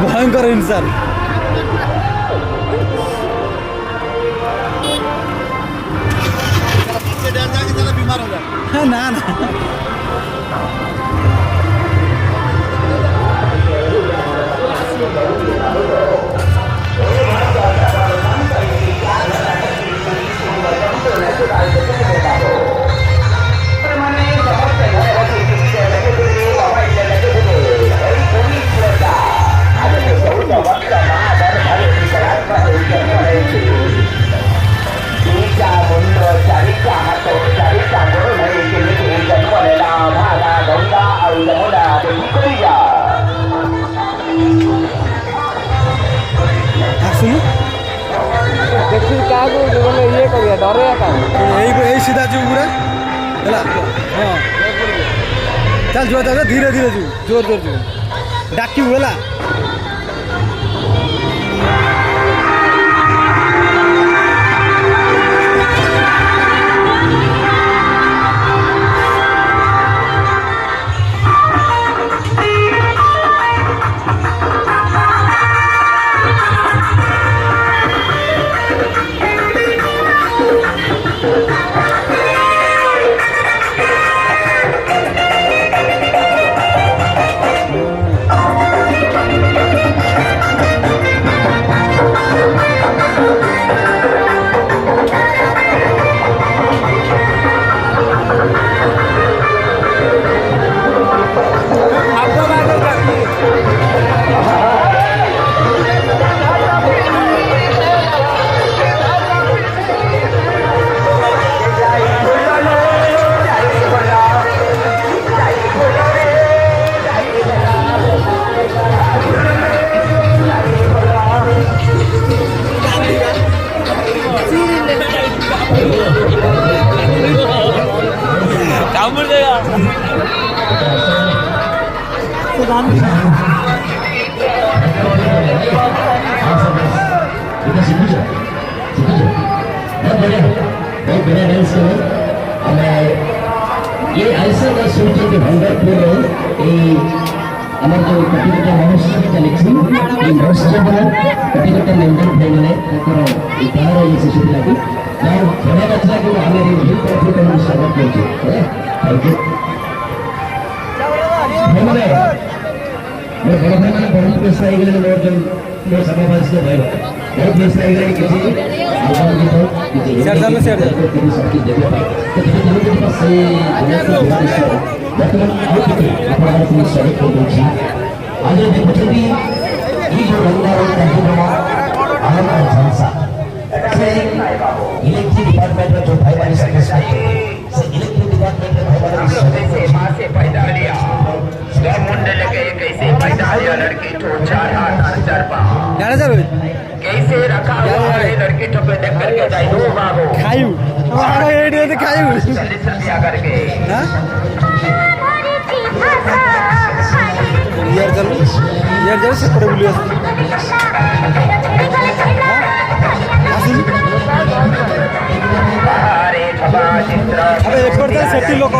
ভয়ঙ্কর ইনসান। না না देखी क्या ये करिए डरे यही सीधा जीव पूरा है। हाँ चल जो धीरे धीरे जीव जोर जोर जीव डाकी है। ये ऐसा का सोचे कि भंडार पूरे আমার যে কটিকটা মহোৎসব চালিয়েছি এই মহোৎসবর কটিকটা মেম্বার ভাইମାନେ ତାଙ୍କର এই ଗାଁର এই ଶିଶୁ ପିଲାକୁ ଯାହାର ବଢ଼ିଆ କଥା କି ଆମେ ଏହି ଭିଡ଼ ତରଫରୁ ତାଙ୍କୁ ସ୍ୱାଗତ କରୁଛୁ ଭାଇମାନେ ମୋ ବଡ଼ ଭାଇମାନେ ବହୁତ ବ୍ୟସ୍ତ ହେଇଗଲେଣି ମୋର ଯେଉଁ ମୋ ସମାବେଶୀୟ ଭାଇ ବହୁତ ବ୍ୟସ୍ତ ହେଇଗଲେଣି କିଛି ବର୍ତ୍ତମାନ ଆଉ ଟିକେ ଆପଣମାନଙ୍କୁ ସ୍ୱାଗତ କରୁଛି। ଆଜି ଦେଖୁଛନ୍ତି ଏଇ ଯେଉଁ ରଙ୍ଗର କାର୍ଯ୍ୟକ୍ରମ ଆମର ଝାନ୍ସା ସେ ଇଲେକ୍ଟ୍ରିକ୍ ଡିପାର୍ଟମେଣ୍ଟର ଯେଉଁ ଭାଇମାନେ ସଦସ୍ୟ ସେ ଇଲେକ୍ଟ୍ରିକ୍ ଡିପାର୍ଟମେଣ୍ଟର भाईମାନେ कैसे रखा हुआ है लड़की टोपे देख करके जाए दो बाबू खायू खायू करके यार से पड़े बुलिया अबे एक बार सेफ्टी लोक